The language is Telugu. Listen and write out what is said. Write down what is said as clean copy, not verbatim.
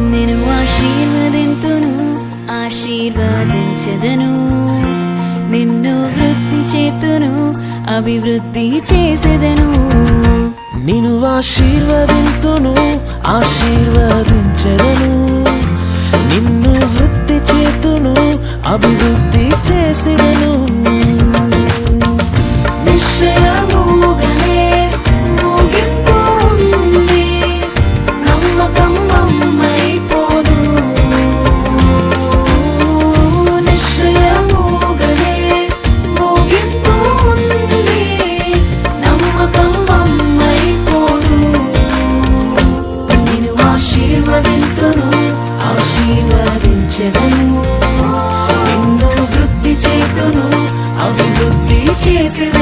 నేను ఆశీర్వదింతును ఆశీర్వదించెదను నిన్ను వృద్ధి చేతును అభివృద్ధి చేసెదను నిన్ను ఆశీర్వదింతును ఆశీర్వదించెదను నిన్ను వృద్ధి చేతును అభివృద్ధి చేసెదను నిశ్చయముగానే ముగింపు ఉంది నమ్మకం అమ్మైపోదు నిశ్చయముగానే ముగింపు ఉంది నమ్మకం అమ్మైపోదు నేను ఆశీర్వదింతును ఆశీర్వదించెదను నిన్ను వృద్ధి చేతును అభివృద్ధి చేసెదను